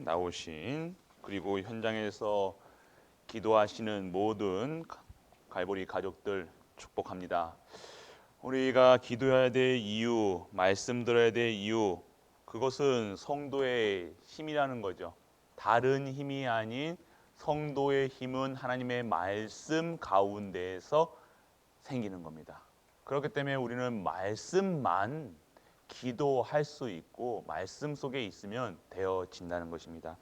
나오신 그리고 현장에서 기도하시는 모든 갈보리 가족들 축복합니다. 우리가 기도해야 될 이유, 말씀 들어야 될 이유, 그것은 성도의 힘이라는 거죠. 다른 힘이 아닌 성도의 힘은 하나님의 말씀 가운데에서 생기는 겁니다. 그렇기 때문에 우리는 말씀만 기도할 수 있고 말씀 속에 있으면 되어진다는 것입니다.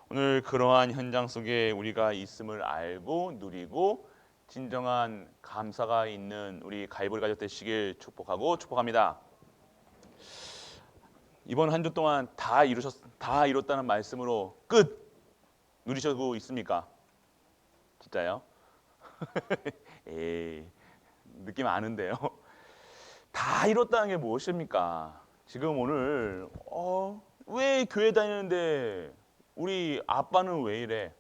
오늘 그러한 현장 속에 우리가 있음을 알고 누리고 진정한 감사가 있는 우리 갈보리 가족 되시길 축복하고 축복합니다. 이번 한 주 동안 다 이뤘다는 말씀으로 끝 누리시고 있습니까? 진짜요? 에이, 느낌 아는데요. 다 이뤘다는 게 무엇입니까? 지금 오늘 왜 교회 다니는데 우리 아빠는 왜 이래?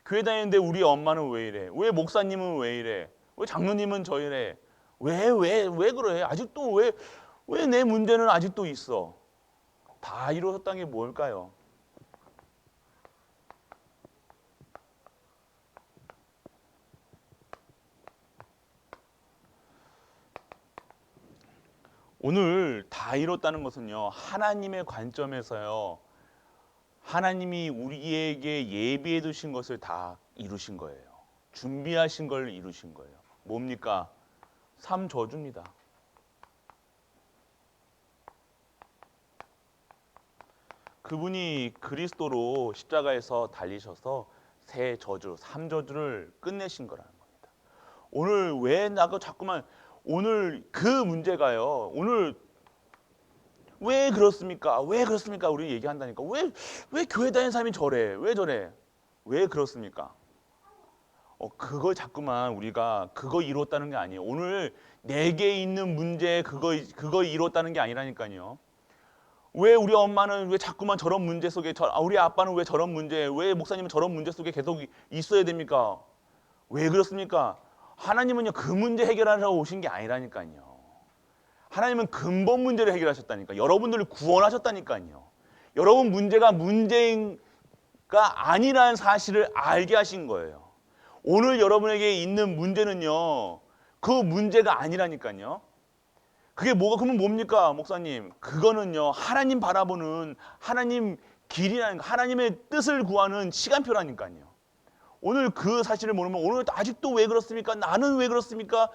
교회 다니는데 우리 엄마는 왜 이래? 왜 목사님은 왜 이래? 왜 장로님은 저 이래? 왜 그래? 아직도 왜 내 문제는 아직도 있어? 다 이루어졌다는 게 뭘까요? 오늘 다 이뤘다는 것은요, 하나님의 관점에서요, 하나님이 우리에게 예비해 두신 것을 다 이루신 거예요. 준비하신 걸 이루신 거예요. 뭡니까? 삶 저주입니다. 그분이 그리스도로 십자가에서 달리셔서 새 저주, 삶 저주를 끝내신 거라는 겁니다. 오늘 왜 나가 자꾸만 오늘 그 문제가요. 오늘 왜 그렇습니까? 왜 그렇습니까? 우리 얘기한다니까. 왜 교회 다니는 사람이 저래? 왜 저래? 왜 그렇습니까? 그걸 자꾸만 우리가 그거 이뤘다는 게 아니에요. 오늘 내게 있는 문제 그거 이뤘다는 게 아니라니까요. 왜 우리 엄마는 왜 자꾸만 저런 문제 속에 우리 아빠는 왜 저런 문제, 왜 목사님은 저런 문제 속에 계속 있어야 됩니까? 왜 그렇습니까? 하나님은요 그 문제 해결하러 오신 게 아니라니까요. 하나님은 근본 문제를 해결하셨다니까. 여러분들을 구원하셨다니까요. 여러분 문제가 아니라는 사실을 알게 하신 거예요. 오늘 여러분에게 있는 문제는요, 그 문제가 아니라니까요. 그게 그러면 뭡니까, 목사님? 그거는요, 하나님 바라보는 하나님 길이라는 거, 하나님의 뜻을 구하는 시간표라니까요. 오늘 그 사실을 모르면 오늘 아직도 왜 그렇습니까? 나는 왜 그렇습니까?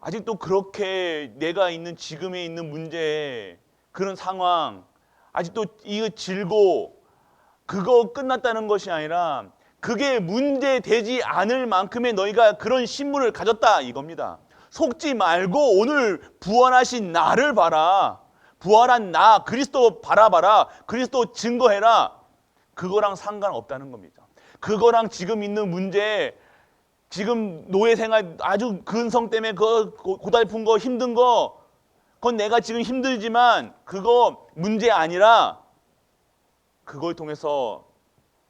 아직도 그렇게 내가 있는 지금에 있는 문제, 그런 상황, 아직도 이거 질고 그거 끝났다는 것이 아니라 그게 문제되지 않을 만큼의 너희가 그런 신분을 가졌다 이겁니다. 속지 말고 오늘 부활하신 나를 봐라. 부활한 나 그리스도 바라봐라. 그리스도 증거해라. 그거랑 상관없다는 겁니다. 그거랑 지금 있는 문제, 지금 노예 생활 아주 근성 때문에 고달픈 거 힘든 거, 그건 내가 지금 힘들지만 그거 문제 아니라 그걸 통해서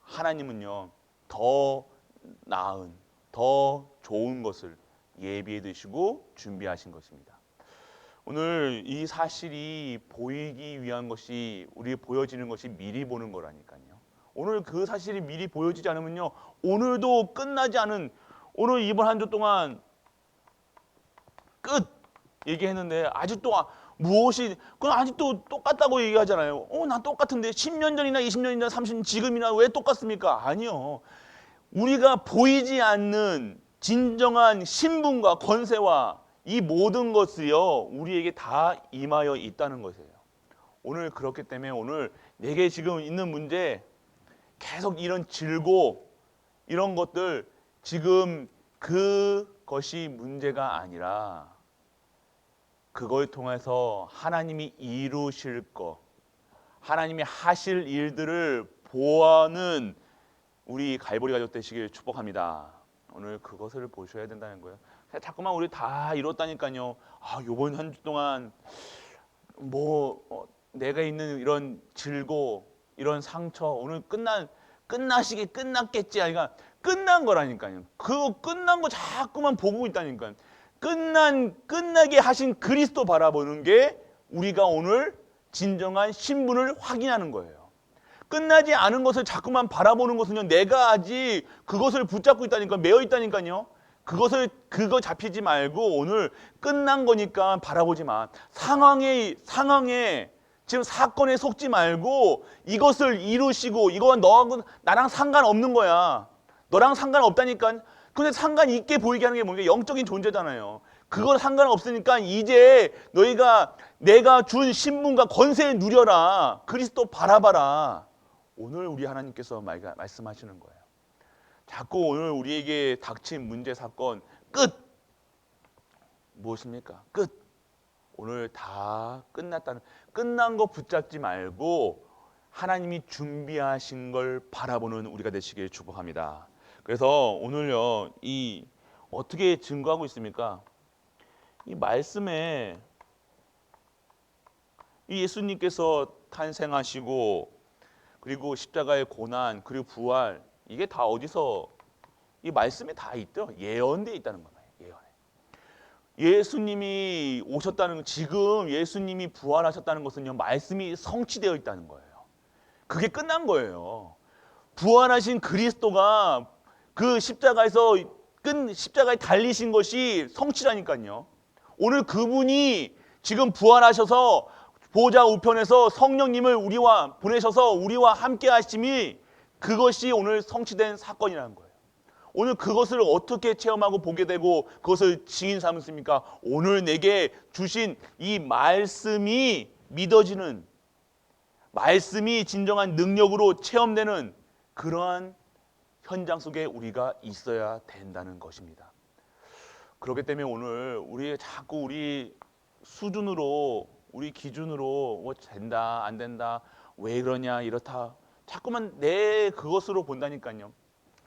하나님은요 더 나은, 더 좋은 것을 예비해 두시고 준비하신 것입니다. 오늘 이 사실이 보이기 위한 것이, 우리 보여지는 것이 미리 보는 거라니까요. 오늘 그 사실이 미리 보여지지 않으면요, 오늘도 끝나지 않은, 오늘 이번 한 주 동안 끝 얘기했는데 아직도 무엇이, 그건 아직도 똑같다고 얘기하잖아요. 난 똑같은데 10년 전이나 20년 전이나 30년 지금이나 왜 똑같습니까? 아니요. 우리가 보이지 않는 진정한 신분과 권세와 이 모든 것이요 우리에게 다 임하여 있다는 것이에요. 오늘 그렇기 때문에 오늘 내게 지금 있는 문제, 계속 이런 질고 이런 것들, 지금 그것이 문제가 아니라 그걸 통해서 하나님이 이루실 것, 하나님이 하실 일들을 보아하는 우리 갈보리 가족 되시길 축복합니다. 오늘 그것을 보셔야 된다는 거예요. 자꾸만 우리 다 이뤘다니까요. 요번 한 주 동안 내가 있는 이런 질고 이런 상처 오늘 끝났겠지. 아니가 끝난 거라니까요. 그거 끝난 거 자꾸만 보고 있다니까요. 끝나게 하신 그리스도 바라보는 게 우리가 오늘 진정한 신분을 확인하는 거예요. 끝나지 않은 것을 자꾸만 바라보는 것은요, 내가 아직 그것을 붙잡고 있다니까, 매여 있다니까요. 그거 잡히지 말고 오늘 끝난 거니까 바라보지 마. 상황에 지금 사건에 속지 말고 이것을 이루시고, 이건 너하고 나랑 상관없는 거야. 너랑 상관없다니까. 근데 상관 있게 보이게 하는 게 뭡니까? 영적인 존재잖아요. 그건 상관없으니까 이제 너희가 내가 준 신분과 권세 누려라. 그리스도 바라봐라. 오늘 우리 하나님께서 말씀하시는 거예요. 자꾸 오늘 우리에게 닥친 문제, 사건 끝. 무엇입니까? 끝. 오늘 다 끝난 거 붙잡지 말고 하나님이 준비하신 걸 바라보는 우리가 되시길 축복합니다. 그래서 오늘요, 이 어떻게 증거하고 있습니까? 이 말씀에 이 예수님께서 탄생하시고 그리고 십자가의 고난 그리고 부활, 이게 다 어디서 이 말씀에 다 있죠. 예언되어 있다는 거예요. 예수님이 오셨다는 건, 지금 예수님이 부활하셨다는 것은요, 말씀이 성취되어 있다는 거예요. 그게 끝난 거예요. 부활하신 그리스도가 그 십자가에 달리신 것이 성취라니까요. 오늘 그분이 지금 부활하셔서 보좌 우편에서 성령님을 우리와 보내셔서 우리와 함께 하심이, 그것이 오늘 성취된 사건이라는 거예요. 오늘 그것을 어떻게 체험하고 보게 되고 그것을 증인 삼습니까? 오늘 내게 주신 이 말씀이 믿어지는, 말씀이 진정한 능력으로 체험되는 그러한 현장 속에 우리가 있어야 된다는 것입니다. 그렇기 때문에 오늘 우리 자꾸 우리 수준으로, 우리 기준으로 뭐 된다 안 된다, 왜 그러냐 이렇다, 자꾸만 내 그것으로 본다니까요.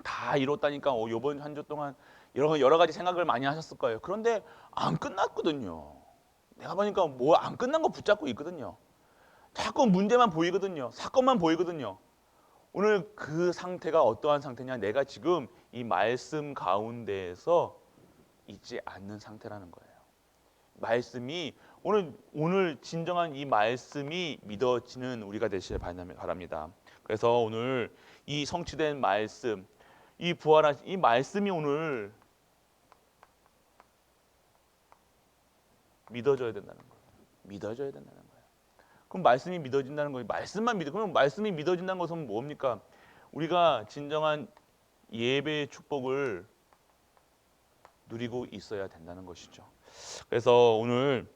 다 이뤘다니까 이번 한 주 동안 여러 가지 생각을 많이 하셨을 거예요. 그런데 안 끝났거든요. 내가 보니까 뭐 안 끝난 거 붙잡고 있거든요. 자꾸 문제만 보이거든요. 사건만 보이거든요. 오늘 그 상태가 어떠한 상태냐? 내가 지금 이 말씀 가운데에서 있지 않는 상태라는 거예요. 말씀이 오늘 진정한 이 말씀이 믿어지는 우리가 되시길 바랍니다. 그래서 오늘 이 성취된 말씀, 이 부활한 이 말씀이 오늘 믿어져야 된다는 거예요. 믿어져야 된다는 거예요. 그럼 말씀이 믿어진다는 거예요. 말씀만 믿어. 그럼 말씀이 믿어진다는 것은 뭡니까? 우리가 진정한 예배의 축복을 누리고 있어야 된다는 것이죠. 그래서 오늘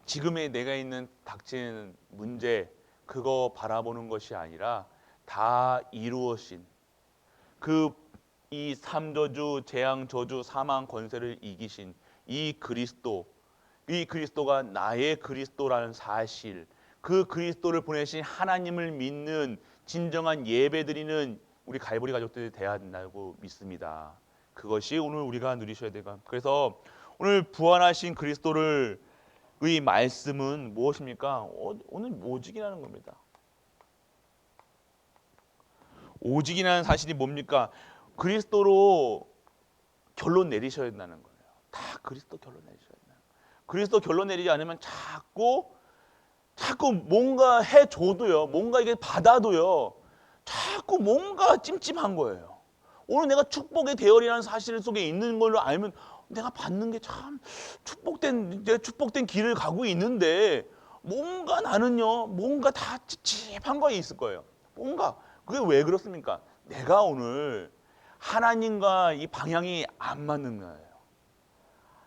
지금의 내가 있는 닥친 문제, 그거 바라보는 것이 아니라 다 이루어진 이 삼저주, 재앙, 저주, 사망, 권세를 이기신 이 그리스도가 나의 그리스도라는 사실, 그 그리스도를 보내신 하나님을 믿는 진정한 예배드리는 우리 갈보리 가족들이 되어야 된다고 믿습니다. 그것이 오늘 우리가 누리셔야 되고, 그래서 오늘 부활하신 그리스도를 의 말씀은 무엇입니까? 오늘 오직이라는 겁니다. 오직이라는 사실이 뭡니까? 그리스도로 결론 내리셔야 된다는 거예요. 다 그리스도 결론 내리셔야 된다는 거예요. 그리스도 결론 내리지 않으면 자꾸 뭔가 해줘도요, 뭔가 이게 받아도요, 자꾸 뭔가 찜찜한 거예요. 오늘 내가 축복의 대열이라는 사실 속에 있는 걸로 알면 내가 받는 게 참 내가 축복된 길을 가고 있는데 뭔가 나는요, 뭔가 다 찝찝한 거 있을 거예요. 뭔가 그게 왜 그렇습니까? 내가 오늘 하나님과 이 방향이 안 맞는 거예요.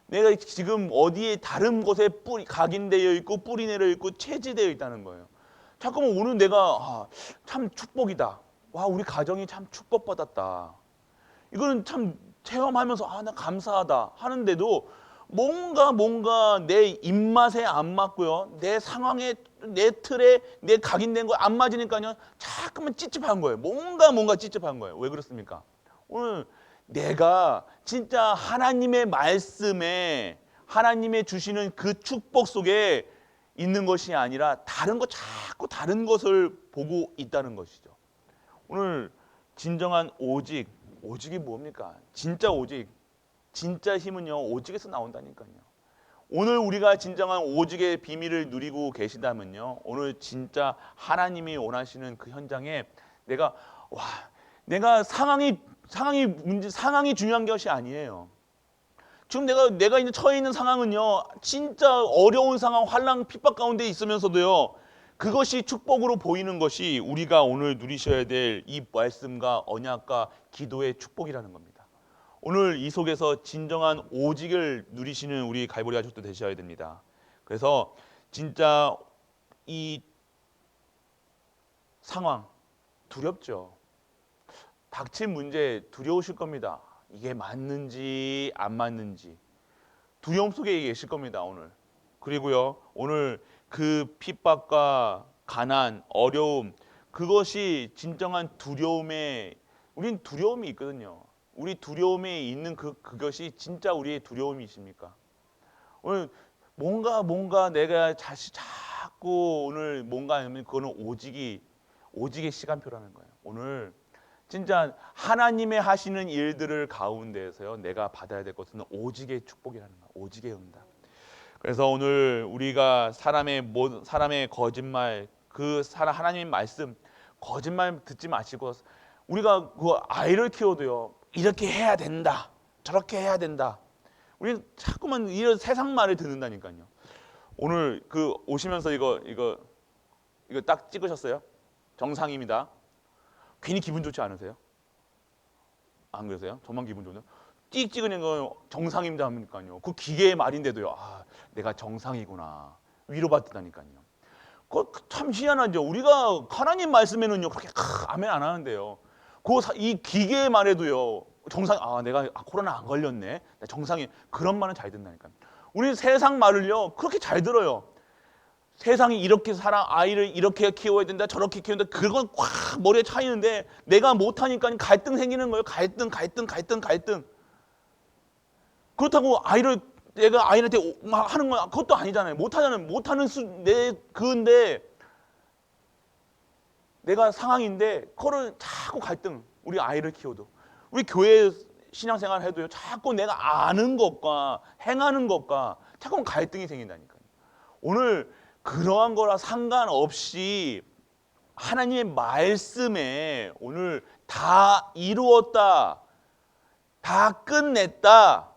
내가 지금 어디에 다른 곳에 각인되어 있고 뿌리 내려 있고 체지되어 있다는 거예요. 잠깐만, 오늘 내가 참 축복이다. 와, 우리 가정이 참 축복받았다. 이거는 참 체험하면서 나 감사하다 하는데도 뭔가 내 입맛에 안 맞고요, 내 상황에, 내 틀에, 내 각인된 거 안 맞으니까요, 자꾸만 찝찝한 거예요. 뭔가 찝찝한 거예요. 왜 그렇습니까? 오늘 내가 진짜 하나님의 말씀에, 하나님의 주시는 그 축복 속에 있는 것이 아니라 자꾸 다른 것을 보고 있다는 것이죠. 오늘 진정한 오직이 뭡니까? 진짜 오직, 진짜 힘은요, 오직에서 나온다니까요. 오늘 우리가 진정한 오직의 비밀을 누리고 계시다면요, 오늘 진짜 하나님이 원하시는 그 현장에 내가 상황이 중요한 것이 아니에요. 지금 내가 이제 처해 있는 상황은요, 진짜 어려운 상황, 환난, 핍박 가운데 있으면서도요, 그것이 축복으로 보이는 것이 우리가 오늘 누리셔야 될 이 말씀과 언약과 기도의 축복이라는 겁니다. 오늘 이 속에서 진정한 오직을 누리시는 우리 갈보리 가족도 되셔야 됩니다. 그래서 진짜 이 상황 두렵죠. 닥친 문제 두려우실 겁니다. 이게 맞는지 안 맞는지 두려움 속에 계실 겁니다, 오늘. 그리고요, 오늘 그 핍박과 가난, 어려움, 그것이 진정한 우린 두려움이 있거든요. 우리 두려움에 있는 그것이 진짜 우리의 두려움이십니까? 오늘 뭔가 내가 자꾸 오늘 뭔가 하면 그거는 오직의 시간표라는 거예요. 오늘 진짜 하나님의 하시는 일들을 가운데에서요, 내가 받아야 될 것은 오직의 축복이라는 거예요. 오직의 응답. 그래서 오늘 우리가 사람의 거짓말, 하나님의 말씀 거짓말 듣지 마시고, 우리가 그 아이를 키워도요, 이렇게 해야 된다, 저렇게 해야 된다. 우리는 자꾸만 이런 세상 말을 듣는다니까요. 오늘 오시면서 이거 딱 찍으셨어요? 정상입니다. 괜히 기분 좋지 않으세요? 안 그러세요? 저만 기분 좋나요? 찍 찍으는 거 정상입니다 하니까요. 그 기계의 말인데도요. 내가 정상이구나. 위로받는다니까요. 참 희한하죠. 우리가 하나님 말씀에는요, 그렇게 아멘 안 하는데요. 이 기계의 말에도요, 내가 코로나 안 걸렸네, 정상이, 그런 말은 잘 듣는다니까요. 우리 세상 말을요, 그렇게 잘 들어요. 세상이 이렇게 아이를 이렇게 키워야 된다, 저렇게 키워야 된다, 그건 확 머리에 차이는데 내가 못하니까 갈등 생기는 거예요. 갈등. 그렇다고 내가 아이한테 하는 건 그것도 아니잖아요. 그건데 내가 상황인데 그거를 자꾸 갈등. 우리 아이를 키워도, 우리 교회 신앙생활 해도요, 자꾸 내가 아는 것과 행하는 것과 자꾸 갈등이 생긴다니까요. 오늘 그러한 거라 상관없이 하나님의 말씀에 오늘 다 이루었다, 다 끝냈다,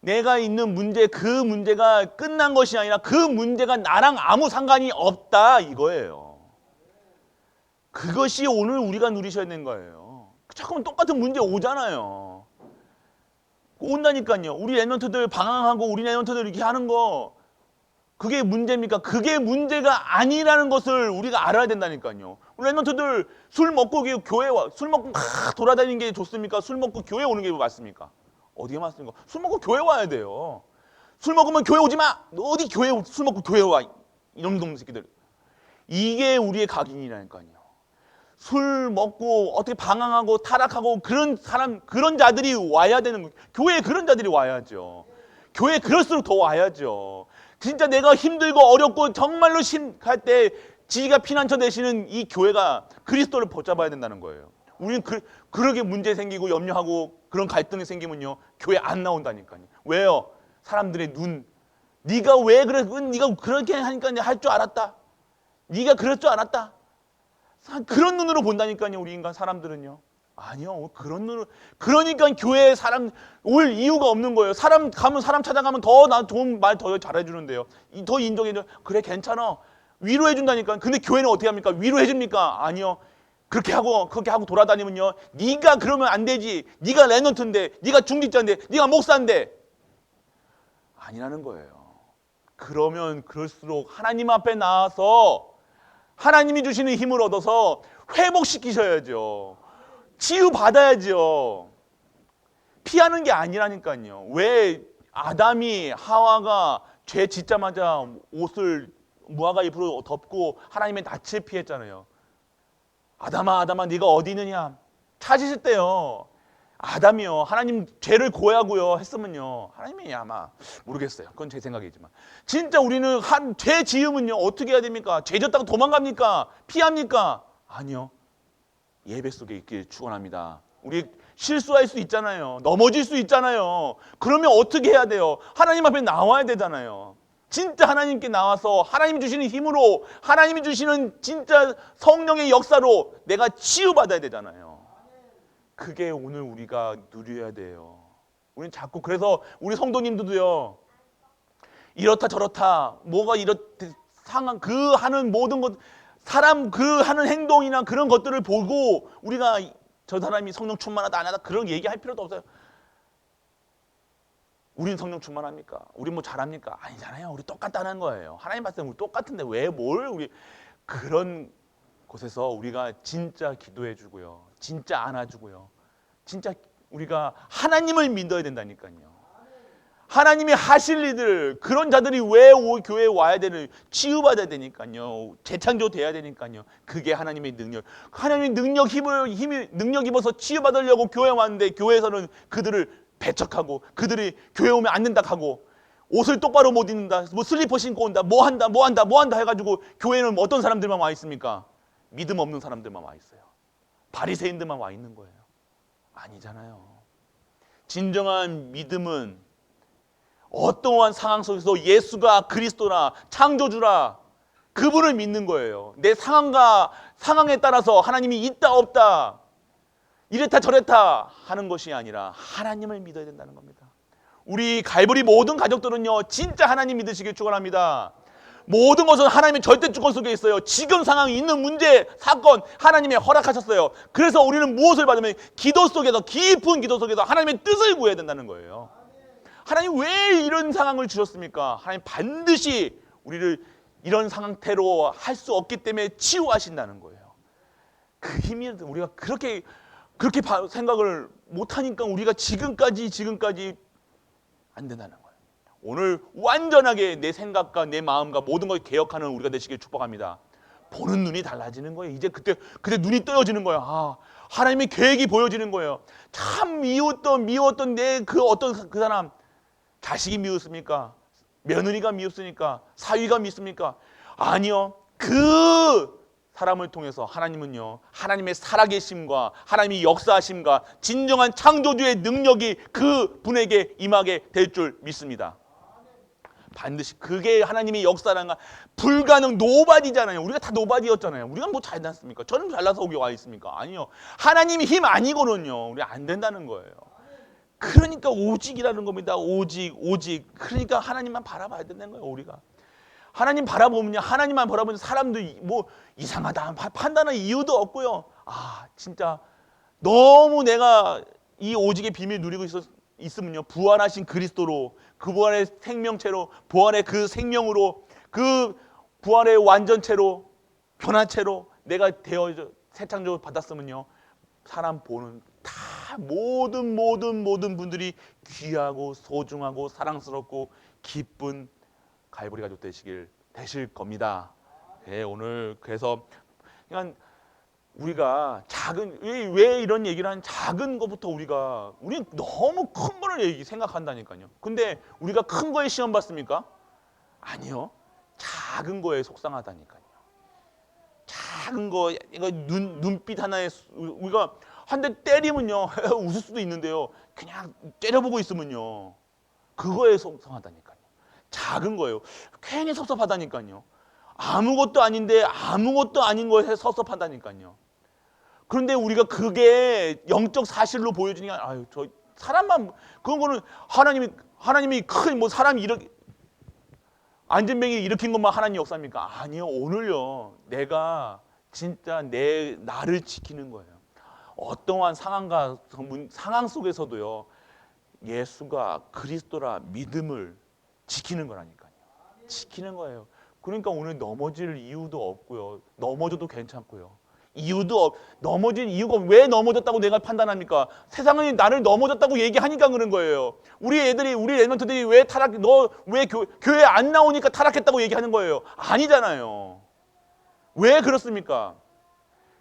내가 있는 문제, 그 문제가 끝난 것이 아니라 그 문제가 나랑 아무 상관이 없다, 이거예요. 그것이 오늘 우리가 누리셔야 되는 거예요. 자꾸만 똑같은 문제 오잖아요. 온다니까요. 우리 랩런트들 방황하고 우리 랩런트들 이렇게 하는 거, 그게 문제입니까? 그게 문제가 아니라는 것을 우리가 알아야 된다니까요. 우리 랩런트들 술 먹고 막 돌아다니는 게 좋습니까? 술 먹고 교회 오는 게 맞습니까? 어디가 맞습니까? 술 먹고 교회 와야 돼요. 술 먹으면 교회 오지 마. 너 어디 술 먹고 교회 와. 이런 놈 새끼들. 이게 우리의 각인이라니까요. 술 먹고 어떻게 방황하고 타락하고 그런 자들이 와야 되는 거예요. 교회에 그런 자들이 와야죠. 교회에 그럴수록 더 와야죠. 진짜 내가 힘들고 어렵고 정말로 할 때 지가 피난처 되시는 이 교회가 그리스도를 붙잡아야 된다는 거예요. 우리는 그렇게 문제 생기고 염려하고 그런 갈등이 생기면요, 교회 안 나온다니까요. 왜요? 사람들의 네가 왜 그래? 네가 그렇게 하니까 할 줄 알았다. 네가 그럴 줄 알았다. 그런 눈으로 본다니까요, 우리 인간 사람들은요. 아니요, 그런 눈으로. 그러니까 교회에 사람 올 이유가 없는 거예요. 사람 찾아가면 더 나 좋은 말 더 잘해주는데요. 더 인정해줘. 그래, 괜찮아. 위로해준다니까. 근데 교회는 어떻게 합니까? 위로해줍니까? 아니요. 그렇게 하고 돌아다니면요, 네가 그러면 안 되지. 네가 랩런트인데, 네가 중직자인데, 네가 목사인데. 아니라는 거예요. 그러면 그럴수록 하나님 앞에 나와서 하나님이 주시는 힘을 얻어서 회복시키셔야죠. 치유받아야죠. 피하는 게 아니라니까요. 왜 아담이 하와가 죄 짓자마자 옷을 무화과 잎으로 덮고 하나님의 낯을 피했잖아요. 아담아 네가 어디 있느냐 찾으실 때요, 아담이요, 하나님 죄를 고하고요 했으면요, 하나님이 아마 모르겠어요. 그건 제 생각이지만 진짜 우리는 죄 지으면요 어떻게 해야 됩니까? 죄 졌다고 도망갑니까? 피합니까? 아니요. 예배 속에 있길 축원합니다. 우리 실수할 수 있잖아요. 넘어질 수 있잖아요. 그러면 어떻게 해야 돼요? 하나님 앞에 나와야 되잖아요. 진짜 하나님께 나와서 하나님이 주시는 힘으로, 하나님이 주시는 진짜 성령의 역사로 내가 치유받아야 되잖아요. 그게 오늘 우리가 누려야 돼요. 우리는 자꾸, 그래서 우리 성도님들도요, 이렇다 저렇다, 뭐가 이렇다 상한, 그 하는 모든 것, 사람 그 하는 행동이나 그런 것들을 보고 우리가 저 사람이 성령 충만하다 안 하다 그런 얘기할 필요도 없어요. 우린 성령 충만합니까? 우리 뭐 잘합니까? 아니잖아요. 우리 똑같다는 거예요. 하나님 봤을 때 우리 똑같은데 왜 뭘 우리, 그런 곳에서 우리가 진짜 기도해 주고요, 진짜 안아주고요, 진짜 우리가 하나님을 믿어야 된다니까요. 하나님이 하실 일들, 그런 자들이 왜 교회에 와야 되는, 치유받아야 되니까요. 재창조 돼야 되니까요. 그게 하나님의 능력. 하나님의 능력 입어서 치유받으려고 교회에 왔는데 교회에서는 그들을 배척하고, 그들이 교회 오면 안 된다 하고, 옷을 똑바로 못 입는다, 뭐 슬리퍼 신고 온다, 뭐 한다 해가지고 교회는 어떤 사람들만 와 있습니까? 믿음 없는 사람들만 와 있어요. 바리새인들만 와 있는 거예요. 아니잖아요. 진정한 믿음은 어떠한 상황 속에서 예수가 그리스도라, 창조주라, 그분을 믿는 거예요. 내 상황에 따라서 하나님이 있다 없다, 이랬다 저랬다 하는 것이 아니라 하나님을 믿어야 된다는 겁니다. 우리 갈보리 모든 가족들은요, 진짜 하나님 믿으시길 축원합니다. 모든 것은 하나님의 절대 주권 속에 있어요. 지금 상황이 있는 문제, 사건, 하나님이 허락하셨어요. 그래서 우리는 무엇을 받으면 기도 속에서, 깊은 기도 속에서 하나님의 뜻을 구해야 된다는 거예요. 하나님 왜 이런 상황을 주셨습니까? 하나님 반드시 우리를 이런 상태로 할 수 없기 때문에 치유하신다는 거예요. 그 힘이, 우리가 그렇게 생각을 못하니까 우리가 지금까지 안 된다는 거예요. 오늘 완전하게 내 생각과 내 마음과 모든 걸 개혁하는 우리가 되시길 축복합니다. 보는 눈이 달라지는 거예요. 이제 그때 눈이 떠여지는 거예요. 아, 하나님의 계획이 보여지는 거예요. 참 미웠던 내 그 사람, 자식이 미웠습니까? 며느리가 미웠습니까? 사위가 미웠습니까? 아니요. 그 사람을 통해서 하나님은요, 하나님의 살아계심과 하나님의 역사하심과 진정한 창조주의 능력이 그 분에게 임하게 될 줄 믿습니다. 반드시 그게 하나님의 역사라는 건 불가능, 노바디잖아요. 우리가 다 노바디였잖아요. 우리가 뭐 잘났습니까? 저는 잘나서 여기 와 있습니까? 아니요. 하나님의 힘 아니고는요, 우리 안 된다는 거예요. 그러니까 오직이라는 겁니다. 오직. 그러니까 하나님만 바라봐야 된다는 거예요. 우리가 하나님 바라보면요, 하나님만 바라보면 사람도 뭐 이상하다 판단할 이유도 없고요. 아, 진짜 너무 내가 이 오직의 비밀 누리고 있으면요, 부활하신 그리스도로, 그 부활의 생명체로, 부활의 그 생명으로, 그 부활의 완전체로, 변화체로 내가 되어져 새 창조 받았으면요, 사람 보는 다 모든 분들이 귀하고 소중하고 사랑스럽고 기쁜 갈보리 가족 되실 겁니다. 네, 오늘 그래서 그냥 우리가 왜 이런 얘기를 하는, 작은 것부터 우리 너무 큰 거를 생각한다니까요. 근데 우리가 큰 거에 시험 받습니까? 아니요. 작은 거에 속상하다니까요. 작은 거, 이거 눈빛 하나에 우리가 한 대 때리면요 웃을 수도 있는데요, 그냥 째려보고 있으면요 그거에 속상하다니까요. 작은 거예요. 괜히 섭섭하다니까요. 아무것도 아닌데 아무것도 아닌 거에 섭섭하다니까요. 그런데 우리가 그게 영적 사실로 보여주니까, 아유, 저 사람만, 그런 거는 하나님이 큰 뭐 사람이 이렇게 안전뱅이 일으킨 것만 하나님 역사입니까? 아니요. 오늘요, 내가 진짜 나를 지키는 거예요. 어떠한 상황 속에서도요, 예수가 그리스도라 믿음을 지키는 거라니까요. 지키는 거예요. 그러니까 오늘 넘어질 이유도 없고요, 넘어져도 괜찮고요. 넘어진 이유가, 왜 넘어졌다고 내가 판단합니까? 세상은 나를 넘어졌다고 얘기하니까 그런 거예요. 우리 랩런트들이 너 왜 교회 안 나오니까 타락했다고 얘기하는 거예요. 아니잖아요. 왜 그렇습니까?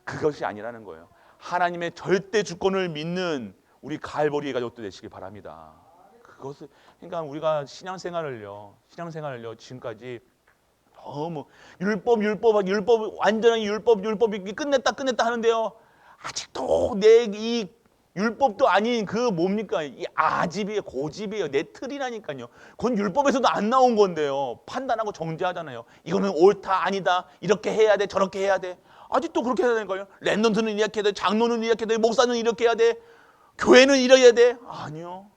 그것이 아니라는 거예요. 하나님의 절대 주권을 믿는 우리 갈보리 가족들 되시길 바랍니다. 그러니까 우리가 신앙생활을요 지금까지 너무 율법 완전한 율법이 끝냈다 하는데요, 아직도 내 이 율법도 아닌 그 뭡니까? 이 아집이에요, 고집이에요, 내 틀이라니까요. 그건 율법에서도 안 나온 건데요. 판단하고 정죄하잖아요. 이거는 옳다, 아니다, 이렇게 해야 돼, 저렇게 해야 돼. 아직도 그렇게 해야 되는 거예요. 랩런트는 이렇게 해야 돼, 장로는 이렇게 해야 돼, 목사는 이렇게 해야 돼, 교회는 이래야 돼. 아니요.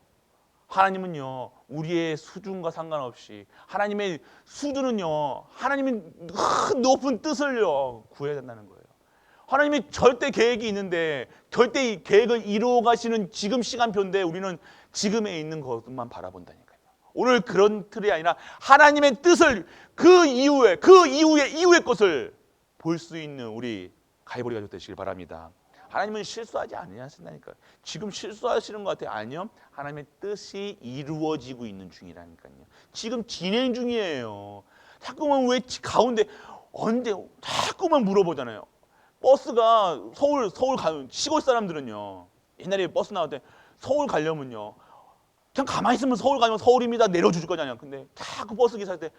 하나님은요, 우리의 수준과 상관없이 하나님의 수준은요, 하나님의 높은 뜻을요 구해야 된다는 거예요. 하나님이 절대 계획이 있는데 절대 이 계획을 이루어 가시는 지금 시간표인데 우리는 지금에 있는 것만 바라본다니까요. 오늘 그런 틀이 아니라 하나님의 뜻을 그 이후의 것을 볼 수 있는 우리 가이보리 가족 되시길 바랍니다. 하나님은 실수하지 않으신다니까요. 지금 실수하시는 것 같아요. 아니요. 하나님의 뜻이 이루어지고 있는 중이라니까요. 지금 진행 중이에요. 자꾸만 왜 가운데 언제 자꾸만 물어보잖아요. 버스가 서울 가는 시골 사람들은요. 옛날에 버스 나올 때 서울 가려면요. 그냥 가만히 있으면 서울 가면 서울입니다. 내려주실 거잖아요. 근데 자꾸 버스 기사한테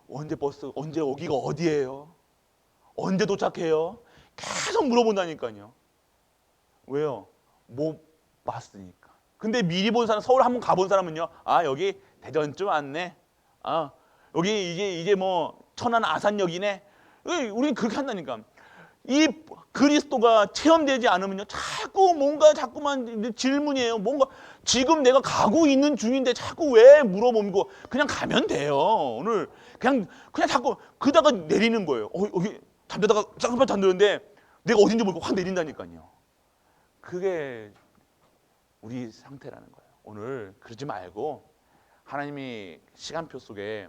언제 오기가 어디예요? 언제 도착해요? 계속 물어본다니까요. 왜요? 못 봤으니까. 근데 미리 본 사람, 서울 한번 가본 사람은요. 아, 여기 대전쯤 왔네. 아, 여기 이게 뭐 천안 아산역이네. 우리는 그렇게 한다니까. 이 그리스도가 체험되지 않으면요. 자꾸만 질문이에요. 뭔가 지금 내가 가고 있는 중인데 자꾸 왜 물어보고 그냥 가면 돼요. 오늘 그냥 자꾸 그다가 내리는 거예요. 여기 잠자다가 잠깐만 잠드는데 내가 어딘지 모르고 확 내린다니까요. 그게 우리 상태라는 거예요. 오늘 그러지 말고 하나님이 시간표 속에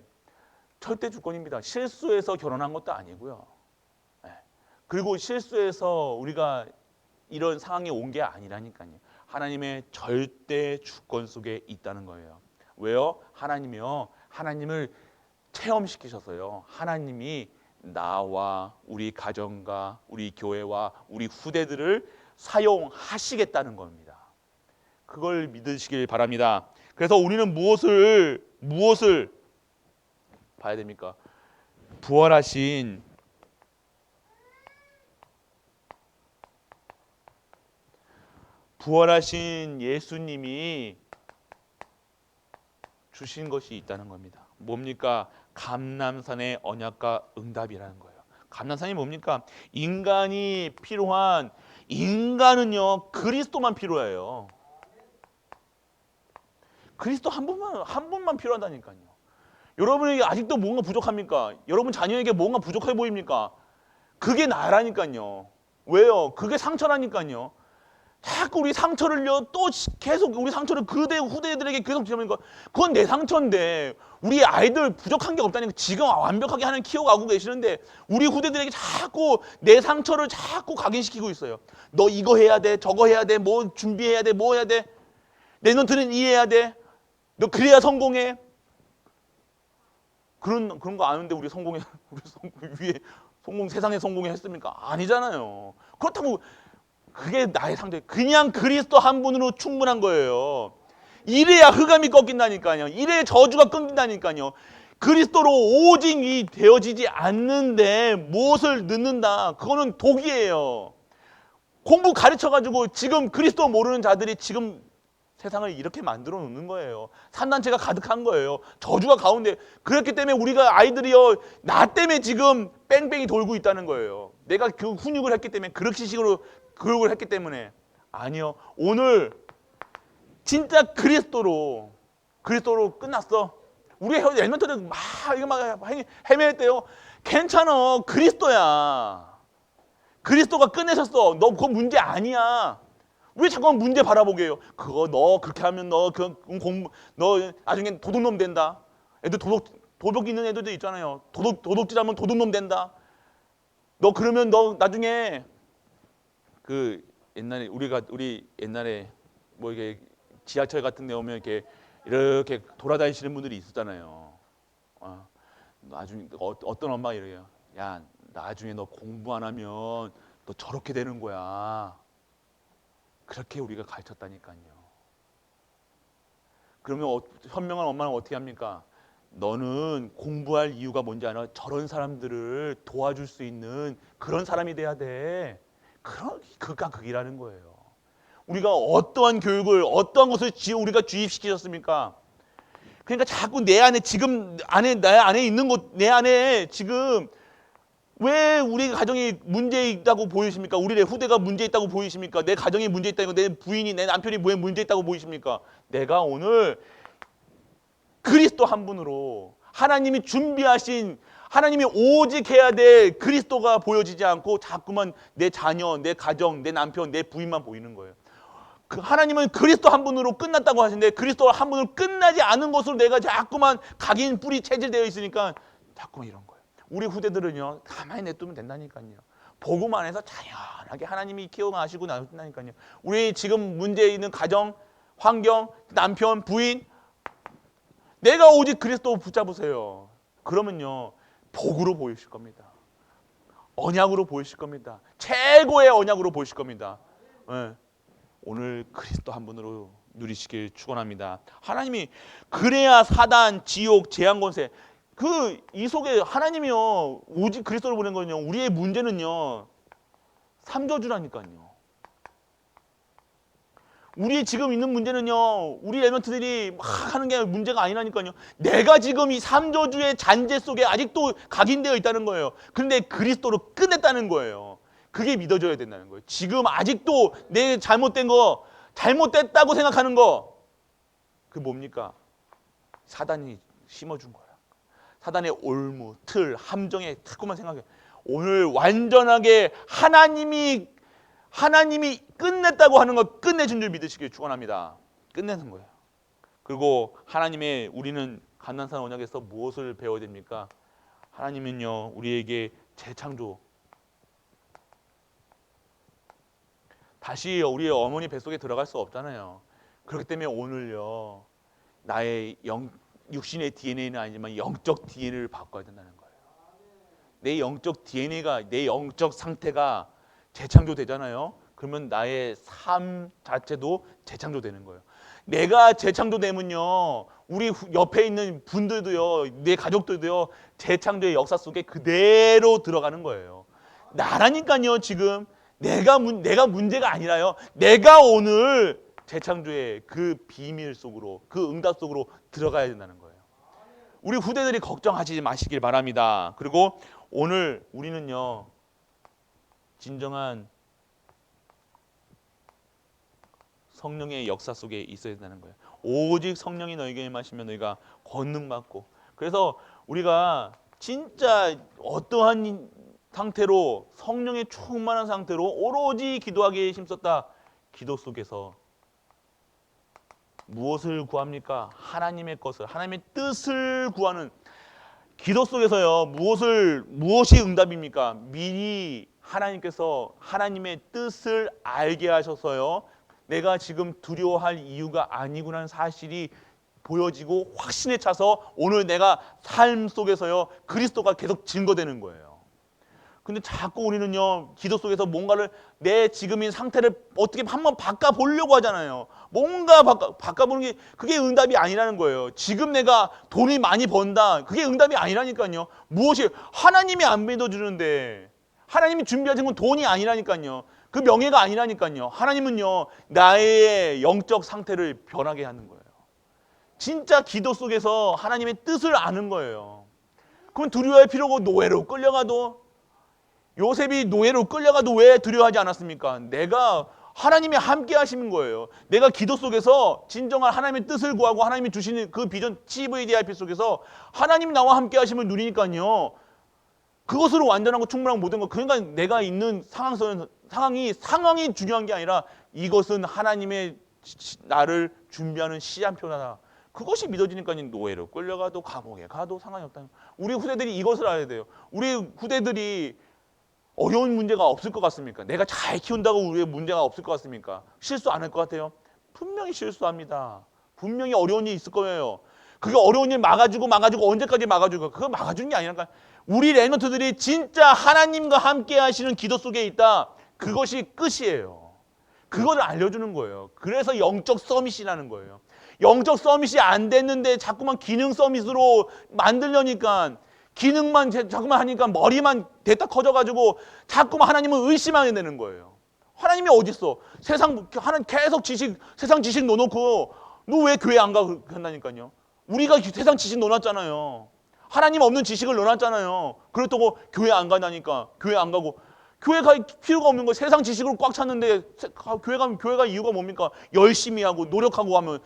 절대 주권입니다. 실수해서 결혼한 것도 아니고요. 그리고 실수해서 우리가 이런 상황에 온 게 아니라니까요. 하나님의 절대 주권 속에 있다는 거예요. 왜요? 하나님을 체험시키셔서요. 하나님이 나와 우리 가정과 우리 교회와 우리 후대들을 사용하시겠다는 겁니다. 그걸 믿으시길 바랍니다. 그래서 우리는 무엇을 봐야 됩니까? 부활하신 예수님이 주신 것이 있다는 겁니다. 뭡니까? 감람산의 언약과 응답이라는 거예요. 감람산이 뭡니까? 인간은요 그리스도만 필요해요. 그리스도 한 분만 필요하다니까요. 여러분에게 아직도 뭔가 부족합니까? 여러분 자녀에게 뭔가 부족해 보입니까? 그게 나라니까요. 왜요? 그게 상처라니까요. 자꾸 우리 상처를요 또 계속 우리 상처를 후대들에게 계속 주니까 그건 내 상처인데 우리 아이들 부족한 게 없다니까. 지금 완벽하게 하나님 키워가고 계시는데 우리 후대들에게 자꾸 내 상처를 자꾸 각인시키고 있어요. 너 이거 해야 돼, 저거 해야 돼, 뭐 준비해야 돼, 뭐 해야 돼, 내년들은 이해해야 돼, 너 그래야 성공해. 그런 거 아는데 우리 세상에 성공해 했습니까? 아니잖아요. 그렇다고 그게 나의 상대. 그냥 그리스도 한 분으로 충분한 거예요. 이래야 흑암이 꺾인다니까요. 이래야 저주가 끊긴다니까요. 그리스도로 오직 이 되어지지 않는데 무엇을 넣는다. 그거는 독이에요. 공부 가르쳐가지고 지금 그리스도 모르는 자들이 지금 세상을 이렇게 만들어 놓는 거예요. 산단체가 가득한 거예요. 저주가 가운데. 그렇기 때문에 우리가 아이들이요 나 때문에 지금 뺑뺑이 돌고 있다는 거예요. 내가 그 훈육을 했기 때문에 그렇게식으로 교육을 했기 때문에. 아니요. 오늘 진짜 그리스도로 끝났어. 우리 엘멘터들 막 헤매했대요. 괜찮아. 그리스도야. 그리스도가 끝내셨어. 너 그거 문제 아니야. 왜 잠깐만 문제 바라보게 해요? 그거 너 그렇게 하면 너 나중에 도둑놈 된다. 애들 도둑 있는 애들도 있잖아요. 도둑질하면 도둑놈 된다. 너 그러면 너 나중에 그 옛날에 우리 옛날에 뭐 이게 지하철 같은 데 오면 이렇게 돌아다니시는 분들이 있었잖아요. 나중에 어떤 엄마가 이래요. 야, 나중에 너 공부 안 하면 너 저렇게 되는 거야. 그렇게 우리가 가르쳤다니까요. 그러면 현명한 엄마는 어떻게 합니까? 너는 공부할 이유가 뭔지 알아? 저런 사람들을 도와줄 수 있는 그런 사람이 돼야 돼. 그기라는 거예요. 우리가 어떠한 교육을 어떠한 것을 우리가 주입시키셨습니까? 그러니까 자꾸 내 안에 지금 내 안에 있는 것, 내 안에 지금 왜 우리 가정이 문제 있다고 보이십니까? 우리 후대가 문제 있다고 보이십니까? 내 가정이 문제 있다고, 내 부인이, 내 남편이 왜 문제 있다고 보이십니까? 내가 오늘 그리스도 한 분으로 하나님이 준비하신, 하나님이 오직 해야 될 그리스도가 보여지지 않고 자꾸만 내 자녀, 내 가정, 내 남편, 내 부인만 보이는 거예요. 하나님은 그리스도 한 분으로 끝났다고 하시는데 그리스도 한 분으로 끝나지 않은 것으로 내가 자꾸만 각인 뿌리 체질되어 있으니까 자꾸만 이런 거예요. 우리 후대들은요, 가만히 냅두면 된다니까요. 복음 안에서 자연하게 하나님이 키워가시고 나신다니까요. 우리 지금 문제 있는 가정, 환경, 남편, 부인, 내가 오직 그리스도 붙잡으세요. 그러면요, 복으로 보이실 겁니다. 언약으로 보이실 겁니다. 최고의 언약으로 보이실 겁니다. 네. 오늘 그리스도 한 분으로 누리시길 축원합니다. 하나님이 그래야 사단, 지옥, 재앙 권세, 이 속에 하나님이요, 오직 그리스도를 보낸 거는요, 우리의 문제는요, 삼저주라니까요. 우리 지금 있는 문제는요, 우리 레멘트들이 막 하는 게 문제가 아니라니까요. 내가 지금 이 삼저주의 잔재 속에 아직도 각인되어 있다는 거예요. 그런데 그리스도로 끝냈다는 거예요. 그게 믿어져야 된다는 거예요. 지금 아직도 내 잘못된 거, 잘못됐다고 생각하는 거, 그 뭡니까? 사단이 심어준 거야. 사단의 올무, 틀, 함정에 자꾸만 생각해. 오늘 완전하게 하나님이 끝냈다고 하는 거 끝내준 줄 믿으시길 축원합니다. 끝내는 거예요. 그리고 우리는 감난산 언약에서 무엇을 배워야 됩니까? 하나님은요, 우리에게 재창조, 다시 우리의 어머니 뱃속에 들어갈 수 없잖아요. 그렇기 때문에 오늘요, 나의 육신의 DNA는 아니지만 영적 DNA를 바꿔야 된다는 거예요. 내 영적 DNA가, 내 영적 상태가 재창조되잖아요. 그러면 나의 삶 자체도 재창조되는 거예요. 내가 재창조되면요, 우리 옆에 있는 분들도요, 내 가족들도요, 재창조의 역사 속에 그대로 들어가는 거예요. 나라니까요. 지금 내가 문제가 아니라요, 내가 오늘 재창조의 그 비밀 속으로, 그 응답 속으로 들어가야 된다는 거예요. 우리 후대들이 걱정하지 마시길 바랍니다. 그리고 오늘 우리는요, 진정한 성령의 역사 속에 있어야 된다는 거예요. 오직 성령이 너에게 임하시면 너희가 권능받고, 그래서 우리가 진짜 어떠한 상태로, 성령의 충만한 상태로 오로지 기도하기에 힘썼다. 기도 속에서 무엇을 구합니까? 하나님의 것을, 하나님의 뜻을 구하는 기도 속에서요, 무엇이 응답입니까? 미리 하나님께서 하나님의 뜻을 알게 하셔서요, 내가 지금 두려워할 이유가 아니구나는 사실이 보여지고 확신에 차서 오늘 내가 삶 속에서요, 그리스도가 계속 증거되는 거예요. 근데 자꾸 우리는요, 기도 속에서 뭔가를 내 지금인 상태를 어떻게 한번 바꿔보려고 하잖아요. 뭔가 바꿔보는 게 그게 응답이 아니라는 거예요. 지금 내가 돈이 많이 번다, 그게 응답이 아니라니까요. 무엇이 하나님이 안 믿어주는데, 하나님이 준비하신 건 돈이 아니라니까요. 그 명예가 아니라니까요. 하나님은요, 나의 영적 상태를 변하게 하는 거예요. 진짜 기도 속에서 하나님의 뜻을 아는 거예요. 그럼 두려워할 필요가 없고, 노예로 끌려가도, 요셉이 노예로 끌려가도 왜 두려워하지 않았습니까? 내가 하나님이 함께 하시는 거예요. 내가 기도 속에서 진정한 하나님의 뜻을 구하고 하나님이 주시는 그 비전 CVDIP 속에서 하나님이 나와 함께 하심을 누리니까요, 그것으로 완전하고 충분하고 모든 것, 그러니까 내가 있는 상황이 중요한 게 아니라 이것은 하나님의 나를 준비하는 시한표다. 그것이 믿어지니까 노예로 끌려가도 감옥에 가도 상관이 없다는 거예요. 우리 후대들이 이것을 알아야 돼요. 우리 후대들이 어려운 문제가 없을 것 같습니까? 내가 잘 키운다고 우리의 문제가 없을 것 같습니까? 실수 안 할 것 같아요? 분명히 실수합니다. 분명히 어려운 일이 있을 거예요. 그게 어려운 일 막아주고 언제까지 막아주고, 그거 막아주는 게 아니라니까. 우리 레너트들이 진짜 하나님과 함께 하시는 기도 속에 있다. 그것이 끝이에요. 그거를 알려주는 거예요. 그래서 영적 서밋이라는 거예요. 영적 서밋이 안 됐는데 자꾸만 기능 서밋으로 만들려니까, 기능만 자꾸만 하니까 머리만 됐다 커져가지고 자꾸만 하나님을 의심하게 되는 거예요. 하나님이 어디 있어? 하나님 계속 세상 지식 넣어놓고 너 왜 교회 안 가? 그런다니까요. 우리가 세상 지식 넣어놨잖아요. 하나님 없는 지식을 넣어놨잖아요. 그렇다고 교회 안 간다니까. 교회 안 가고 교회 갈 필요가 없는 거. 세상 지식으로 꽉 찼는데 교회 가면 교회가 이유가 뭡니까? 열심히 하고 노력하고 하면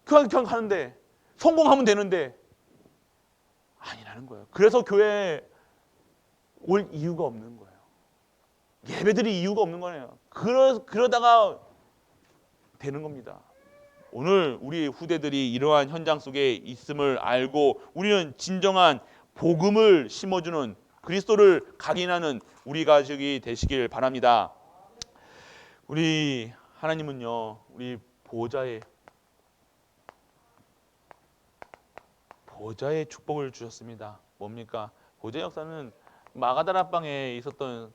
교회 그냥 가는데 성공하면 되는데 아니라는 거예요. 그래서 교회에 올 이유가 없는 거예요. 예배드릴 이유가 없는 거예요. 그러다가 되는 겁니다. 오늘 우리 후대들이 이러한 현장 속에 있음을 알고 우리는 진정한 복음을 심어주는 그리스도를 각인하는 우리 가족이 되시길 바랍니다. 우리 하나님은요, 우리 보좌의 축복을 주셨습니다. 뭡니까? 보좌의 역사는 마가다라 방에 있었던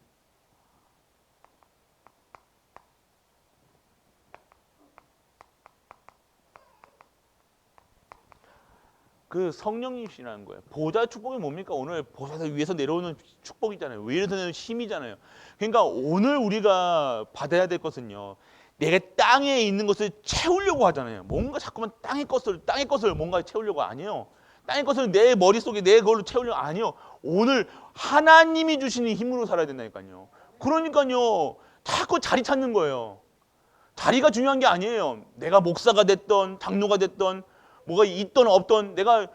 그 성령님이시라는 거예요. 보좌의 축복이 뭡니까? 오늘 보좌에서 위에서 내려오는 축복이잖아요. 위에서 내려오는 힘이잖아요. 그러니까 오늘 우리가 받아야 될 것은요, 내가 땅에 있는 것을 채우려고 하잖아요. 뭔가 자꾸만 땅의 것을 뭔가 채우려고 아니에요. 땅의 것을 내 머릿속에 내 걸로 채우려고 아니에요. 오늘 하나님이 주시는 힘으로 살아야 된다니까요. 그러니까요, 자꾸 자리 찾는 거예요. 자리가 중요한 게 아니에요. 내가 목사가 됐던 장로가 됐던 뭐가 있던 없던 내가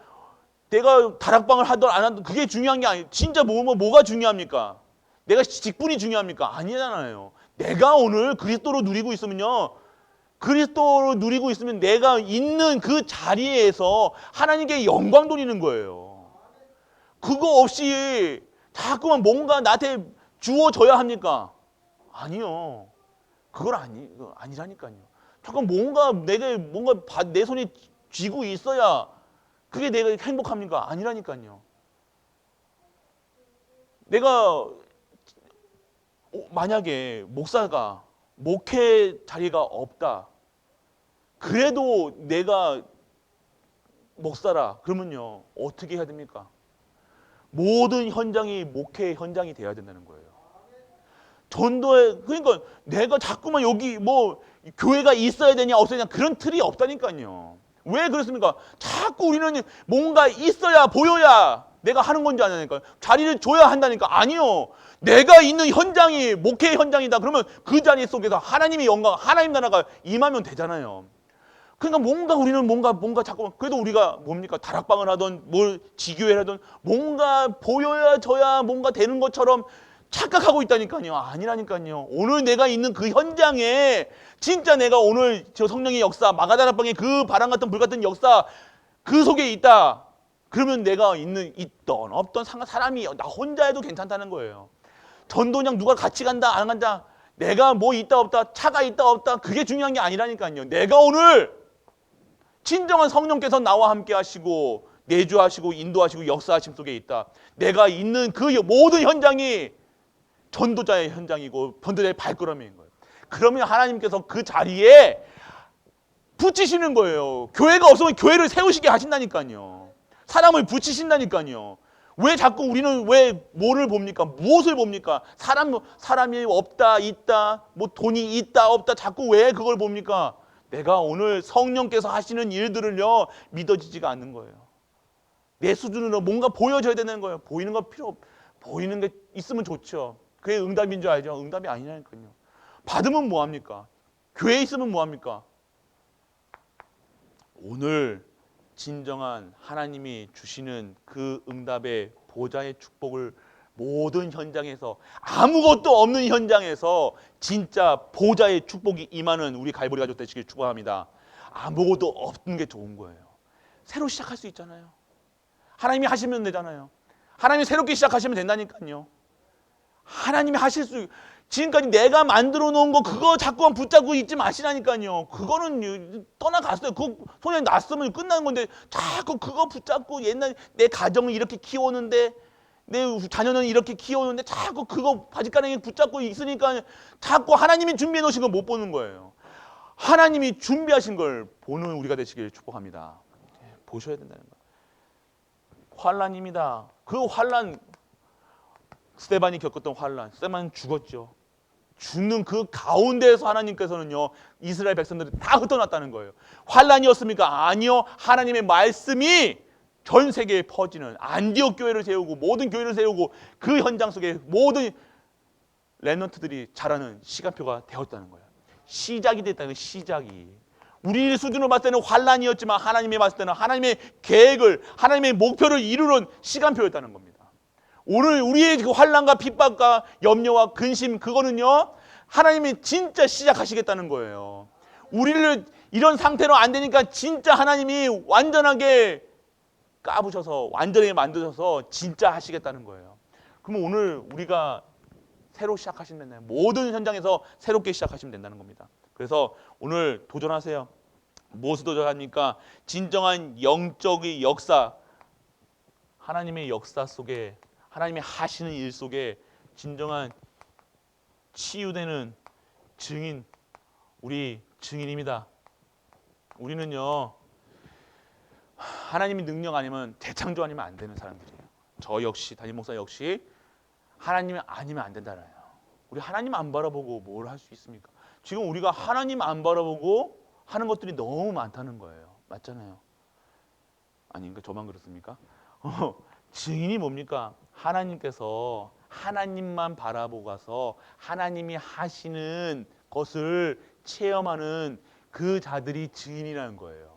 다락방을 하든 안 하든 그게 중요한 게 아니에요. 진짜 뭐가 중요합니까? 내가 직분이 중요합니까? 아니잖아요. 내가 오늘 그리스도로 누리고 있으면요. 그리스도로 누리고 있으면 내가 있는 그 자리에서 하나님께 영광 돌리는 거예요. 그거 없이 자꾸만 뭔가 나한테 주어져야 합니까? 아니요. 그걸 아니라니까요. 잠깐 뭔가 내 손에 쥐고 있어야 그게 내가 행복합니까? 아니라니까요. 내가 만약에 목사가 목회 자리가 없다. 그래도 내가 목사라. 그러면요. 어떻게 해야 됩니까? 모든 현장이 목회 현장이 돼야 된다는 거예요. 전도에 그러니까 내가 자꾸만 여기 뭐 교회가 있어야 되냐 없어야 되냐 그런 틀이 없다니까요. 왜 그렇습니까? 자꾸 우리는 뭔가 있어야 보여야 내가 하는 건지 아냐니까요. 자리를 줘야 한다니까. 아니요. 내가 있는 현장이 목회 현장이다. 그러면 그 자리 속에서 하나님의 영광, 하나님 나라가 임하면 되잖아요. 그러니까 우리는 뭔가 자꾸 그래도 우리가 뭡니까? 다락방을 하던 뭘 지교회를 하던 뭔가 보여야 져야 뭔가 되는 것처럼 착각하고 있다니까요. 아니라니까요. 오늘 내가 있는 그 현장에 진짜 내가 오늘 저 성령의 역사, 마가다락방의 그 바람 같은 불 같은 역사 그 속에 있다. 그러면 내가 있던 없던 사람이 나 혼자 해도 괜찮다는 거예요. 전도장 누가 같이 간다 안 간다 내가 뭐 있다 없다 차가 있다 없다 그게 중요한 게 아니라니까요. 내가 오늘 진정한 성령께서 나와 함께 하시고 내주하시고 인도하시고 역사하심 속에 있다. 내가 있는 그 모든 현장이 전도자의 현장이고 전도자의 발걸음인 거예요. 그러면 하나님께서 그 자리에 붙이시는 거예요. 교회가 없으면 교회를 세우시게 하신다니까요. 사람을 붙이신다니까요. 왜 자꾸 우리는 왜 뭐를 봅니까? 무엇을 봅니까? 사람이 없다, 있다, 뭐 돈이 있다, 없다, 자꾸 왜 그걸 봅니까? 내가 오늘 성령께서 하시는 일들을요, 믿어지지가 않는 거예요. 내 수준으로 뭔가 보여줘야 되는 거예요. 보이는 거 보이는 게 있으면 좋죠. 그게 응답인 줄 알죠? 응답이 아니라니까요. 받으면 뭐합니까? 교회에 있으면 뭐합니까? 오늘 진정한 하나님이 주시는 그 응답의 보좌의 축복을 모든 현장에서 아무것도 없는 현장에서 진짜 보좌의 축복이 임하는 우리 갈보리 가족 되시길 축복합니다. 아무것도 없는 게 좋은 거예요. 새로 시작할 수 있잖아요. 하나님이 하시면 되잖아요. 하나님이 새롭게 시작하시면 된다니까요. 하나님이 하실 수 지금까지 내가 만들어 놓은 거 그거 자꾸만 붙잡고 있지 마시라니까요. 그거는 떠나갔어요. 그거 손에 났으면 끝나는 건데 자꾸 그거 붙잡고 옛날 내 가정을 이렇게 키웠는데 내 자녀는 이렇게 키웠는데 자꾸 그거 바짓가랑이 붙잡고 있으니까 자꾸 하나님이 준비해 놓으신 걸 못 보는 거예요. 하나님이 준비하신 걸 보는 우리가 되시길 축복합니다. 보셔야 된다는 거예요. 환란입니다. 그 환란 스데반이 겪었던 환란. 스데반은 죽었죠. 죽는 그 가운데에서 하나님께서는요 이스라엘 백성들이 다 흩어났다는 거예요. 환란이었습니까? 아니요. 하나님의 말씀이 전 세계에 퍼지는 안디옥 교회를 세우고 모든 교회를 세우고 그 현장 속에 모든 렘넌트들이 자라는 시간표가 되었다는 거예요. 시작이 됐다는 거예요. 시작이. 우리 수준으로 봤을 때는 환란이었지만 하나님이 봤을 때는 하나님의 계획을 하나님의 목표를 이루는 시간표였다는 겁니다. 오늘 우리의 그 환란과 핍박과 염려와 근심 그거는요 하나님이 진짜 시작하시겠다는 거예요. 우리를 이런 상태로 안 되니까 진짜 하나님이 완전하게 까부셔서 완전히 만드셔서 진짜 하시겠다는 거예요. 그러면 오늘 우리가 새로 시작하시면 된다. 모든 현장에서 새롭게 시작하시면 된다는 겁니다. 그래서 오늘 도전하세요. 무엇을 도전합니까? 진정한 영적인 역사, 하나님의 역사 속에 하나님이 하시는 일 속에 진정한 치유되는 증인, 우리 증인입니다. 우리는요 하나님의 능력 아니면 재창조 아니면 안 되는 사람들이에요. 저 역시 담임 목사 역시 하나님이 아니면 안 된다나요. 우리 하나님 안 바라보고 뭘 할 수 있습니까? 지금 우리가 하나님 안 바라보고 하는 것들이 너무 많다는 거예요. 맞잖아요. 아닌가? 저만 그렇습니까? 증인이 뭡니까? 하나님께서 하나님만 바라보고 가서 하나님이 하시는 것을 체험하는 그 자들이 증인이라는 거예요.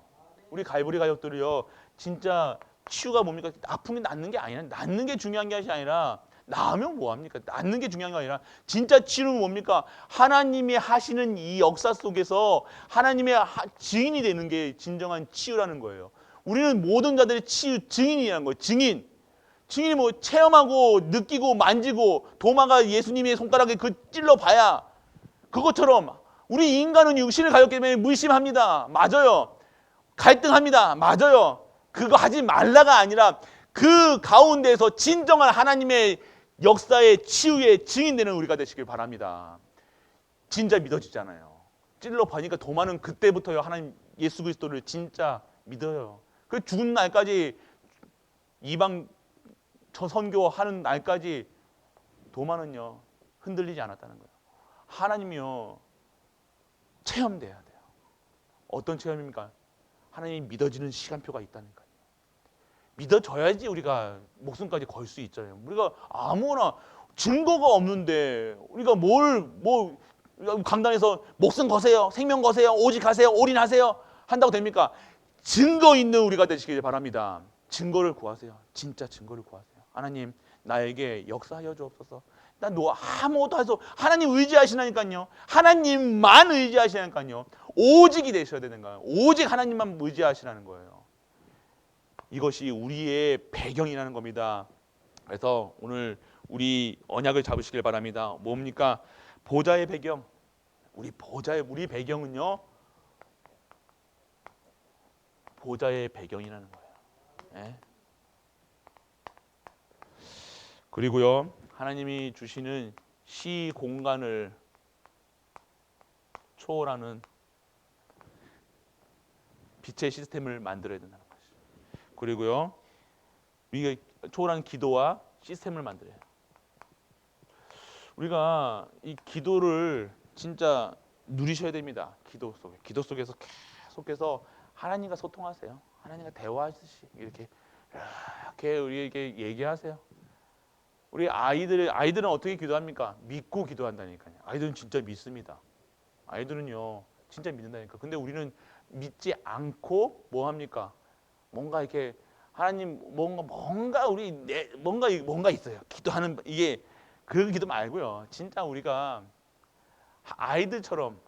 우리 갈보리 가족들이요 진짜 치유가 뭡니까? 아픔이 낫는 게 아니라 낫는 게 중요한 게 아니라 나으면 뭐합니까? 낫는 게 중요한 게 아니라 진짜 치유는 뭡니까? 하나님이 하시는 이 역사 속에서 하나님의 증인이 되는 게 진정한 치유라는 거예요. 우리는 모든 자들의 치유 증인이라는 거예요. 증인. 증인이 뭐 체험하고 느끼고 만지고 도마가 예수님의 손가락에 그 찔러봐야 그것처럼 우리 인간은 육신을 가졌기 때문에 물심합니다. 맞아요. 갈등합니다. 맞아요. 그거 하지 말라가 아니라 그 가운데에서 진정한 하나님의 역사의 치유의 증인되는 우리가 되시길 바랍니다. 진짜 믿어지잖아요. 찔러보니까 도마는 그때부터요 하나님 예수 그리스도를 진짜 믿어요. 그 죽은 날까지 이방 저 선교하는 날까지 도마는요 흔들리지 않았다는 거예요. 하나님이요 체험돼야 돼요. 어떤 체험입니까? 하나님이 믿어지는 시간표가 있다니까요. 믿어져야지 우리가 목숨까지 걸 수 있잖아요. 우리가 아무나 증거가 없는데 우리가 뭐 강단에서 목숨 거세요, 생명 거세요, 오직 하세요, 올인하세요 한다고 됩니까? 증거 있는 우리가 되시길 바랍니다. 증거를 구하세요. 진짜 증거를 구하세요. 하나님 나에게 역사하여 주옵소서. 난 너 아무것도 할 수 없어. 하나님 의지하시라니까요. 하나님만 의지하시라니까요. 오직이 되셔야 되는 거예요. 오직 하나님만 의지하시라는 거예요. 이것이 우리의 배경이라는 겁니다. 그래서 오늘 우리 언약을 잡으시길 바랍니다. 뭡니까? 보좌의 배경. 우리 배경은요. 보좌의 배경이라는 거예요. 네? 그리고요. 하나님이 주시는 시 공간을 초월하는 빛의 시스템을 만들어야 된다는 것이죠. 그리고요. 우리가 초월하는 기도와 시스템을 만들어야 해요. 우리가 이 기도를 진짜 누리셔야 됩니다. 기도 속에서 계속해서 하나님과 소통하세요. 하나님과 대화하듯이 이렇게 우리에게 얘기하세요. 우리 아이들은 어떻게 기도합니까? 믿고 기도한다니까요. 아이들은 진짜 믿습니다. 아이들은요 진짜 믿는다니까. 근데 우리는 믿지 않고 뭐 합니까? 뭔가 이렇게 하나님 뭔가 뭔가 있어요. 기도하는 이게 그런 기도 말고요. 진짜 우리가 아이들처럼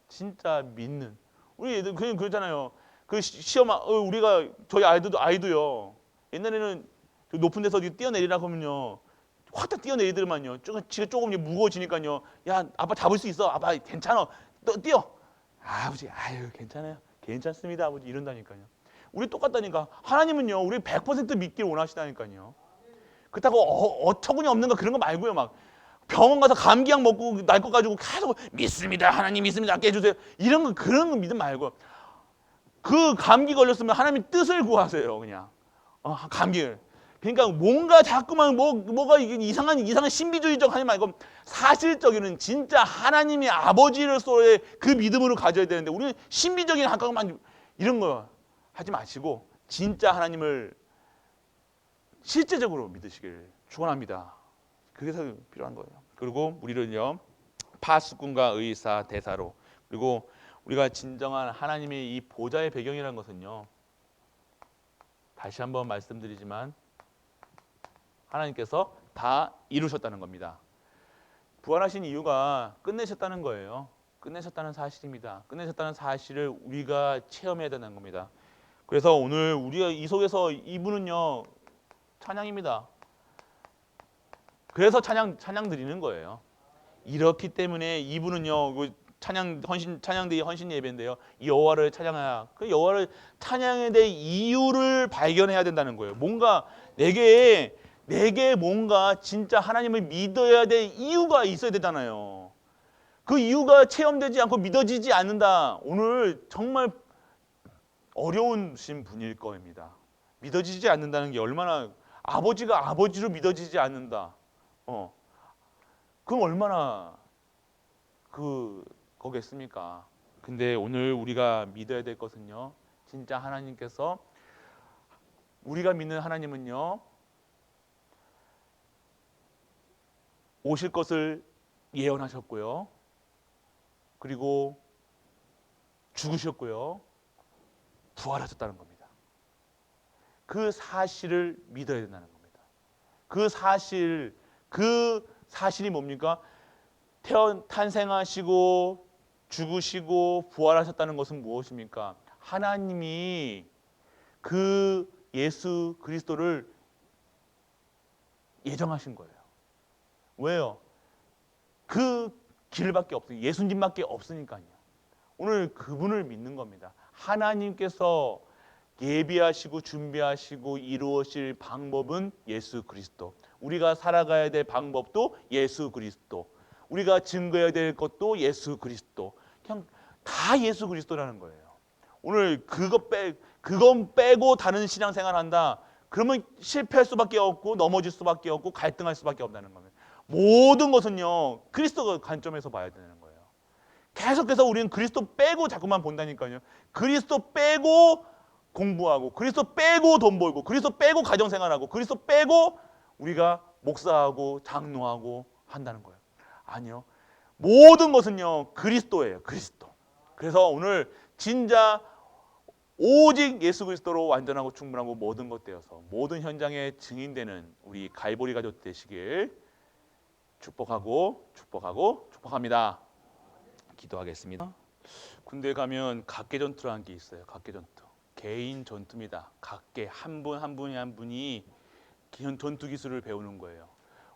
진짜 믿는 우리 애들 그냥 그러잖아요. 그 시험 우리가 저희 아이도요. 옛날에는 높은 데서 뛰어내리라고 하면요. 확 다 뛰어내리더만요. 지가 조금 무거워지니까요. 야, 아빠 잡을 수 있어. 아빠 괜찮아. 너 뛰어. 아버지, 괜찮아요. 괜찮습니다, 아버지 이런다니까요. 우리 똑같다니까. 하나님은요, 우리 100% 믿기를 원하시다니까요. 그렇다고 어처구니 없는 거 그런 거 말고요. 막 병원 가서 감기약 먹고 날 것 가지고 계속 믿습니다. 하나님 믿습니다. 깨주세요. 이런 거 그런 거 믿음 말고 그 감기 걸렸으면 하나님 뜻을 구하세요. 그냥 감기를. 그러니까 뭔가 자꾸만 뭐가 이게 이상한 신비주의적 하지 말고 사실적인 진짜 하나님의 아버지로서의 그 믿음으로 가져야 되는데 우리는 신비적인 한가만 이런 거 하지 마시고 진짜 하나님을 실제적으로 믿으시길 축원합니다. 그게 더 필요한 거예요. 그리고 우리를요 파수꾼과 의사 대사로 그리고 우리가 진정한 하나님의 이 보좌의 배경이라는 것은요 다시 한번 말씀드리지만 하나님께서 다 이루셨다는 겁니다. 부활하신 이유가 끝내셨다는 거예요. 끝내셨다는 사실입니다. 끝내셨다는 사실을 우리가 체험해야 되는 겁니다. 그래서 오늘 우리가 이 속에서 이분은요 찬양입니다. 그래서 찬양 드리는 거예요. 이렇기 때문에 이분은요 찬양대의 헌신 예배인데요. 여호와를 찬양하야. 그 여호와를 찬양해야 될 이유를 발견해야 된다는 거예요. 뭔가 내게 뭔가 진짜 하나님을 믿어야 될 이유가 있어야 되잖아요. 그 이유가 체험되지 않고 믿어지지 않는다. 오늘 정말 어려우신 분일 겁니다. 믿어지지 않는다는 게 얼마나 아버지가 아버지로 믿어지지 않는다. 그럼 얼마나 거겠습니까? 근데 오늘 우리가 믿어야 될 것은요. 진짜 하나님께서 우리가 믿는 하나님은요. 오실 것을 예언하셨고요. 그리고 죽으셨고요. 부활하셨다는 겁니다. 그 사실을 믿어야 된다는 겁니다. 그 사실이 뭡니까? 탄생하시고 죽으시고 부활하셨다는 것은 무엇입니까? 하나님이 그 예수 그리스도를 예정하신 거예요. 왜요? 그 길밖에 없어요. 예수님밖에 없으니까요. 오늘 그분을 믿는 겁니다. 하나님께서 예비하시고 준비하시고 이루어질 방법은 예수 그리스도. 우리가 살아가야 될 방법도 예수 그리스도. 우리가 증거해야 될 것도 예수 그리스도. 그냥 다 예수 그리스도라는 거예요. 오늘 그건 빼고 다른 신앙생활 한다. 그러면 실패할 수밖에 없고 넘어질 수밖에 없고 갈등할 수밖에 없다는 겁니다. 모든 것은요 그리스도 관점에서 봐야 되는 거예요. 계속해서 우리는 그리스도 빼고 자꾸만 본다니까요. 그리스도 빼고 공부하고 그리스도 빼고 돈 벌고 그리스도 빼고 가정생활하고 그리스도 빼고 우리가 목사하고 장로하고 한다는 거예요. 아니요. 모든 것은요 그리스도예요. 그리스도. 그래서 오늘 진짜 오직 예수 그리스도로 완전하고 충분하고 모든 것 되어서 모든 현장에 증인되는 우리 갈보리 가족 되시길 축복합니다. 기도하겠습니다. 군대 가면 각계 전투라는 게 있어요. 각계 전투. 개인 전투입니다. 각계 한 분이 전투 기술을 배우는 거예요.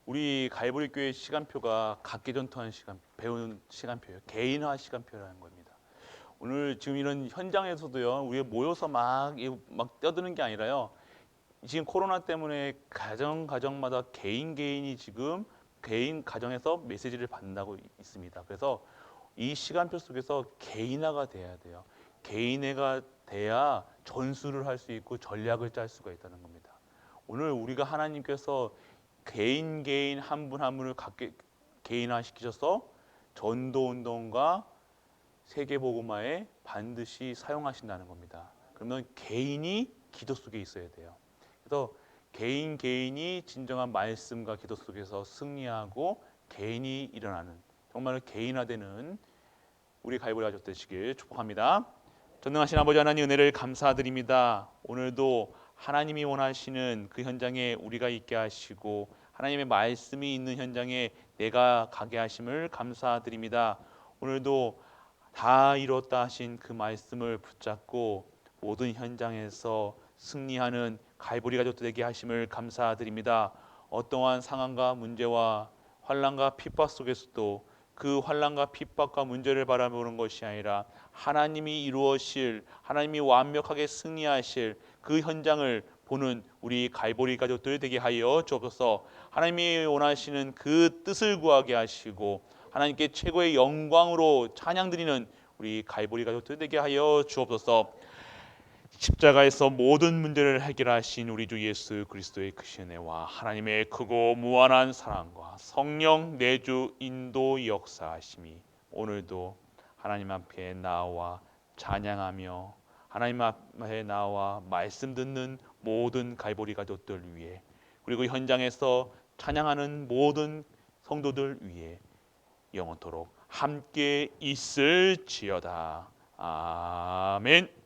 우리 갈보리 교회 시간표가 각계 전투하는 배우는 시간표예요. 개인화 시간표라는 겁니다. 오늘 지금 이런 현장에서도요. 우리 모여서 막 떠드는 게 아니라요. 지금 코로나 때문에 가정마다 개인이 지금 개인 가정에서 메시지를 받는다고 있습니다. 그래서 이 시간표 속에서 개인화가 돼야 돼요. 개인화가 돼야 전술을 할 수 있고 전략을 짤 수가 있다는 겁니다. 오늘 우리가 하나님께서 개인 한 분 한 분을 개인화 시키셔서 전도 운동과 세계복음화에 반드시 사용하신다는 겁니다. 그러면 개인이 기도 속에 있어야 돼요. 그래서 개인이 진정한 말씀과 기도 속에서 승리하고 개인이 일어나는 정말 개인화되는 우리 갈보리 가족 되시길 축복합니다. 전능하신 아버지 하나님 은혜를 감사드립니다. 오늘도 하나님이 원하시는 그 현장에 우리가 있게 하시고 하나님의 말씀이 있는 현장에 내가 가게 하심을 감사드립니다. 오늘도 다 이뤘다 하신 그 말씀을 붙잡고 모든 현장에서 승리하는 갈보리 가족 되게 하심을 감사드립니다. 어떠한 상황과 문제와 환난과 핍박 속에서도 그 환난과 핍박과 문제를 바라보는 것이 아니라 하나님이 이루어실 하나님이 완벽하게 승리하실 그 현장을 보는 우리 갈보리 가족들 되게 하여 주옵소서. 하나님이 원하시는 그 뜻을 구하게 하시고 하나님께 최고의 영광으로 찬양드리는 우리 갈보리 가족들 되게 하여 주옵소서. 십자가에서 모든 문제를 해결하신 우리 주 예수 그리스도의 크신 은혜와 하나님의 크고 무한한 사랑과 성령 내주 인도 역사하심이 오늘도 하나님 앞에 나와 찬양하며 하나님 앞에 나와 말씀 듣는 모든 갈보리 가족들 위해 그리고 현장에서 찬양하는 모든 성도들 위해 영원토록 함께 있을지어다. 아멘.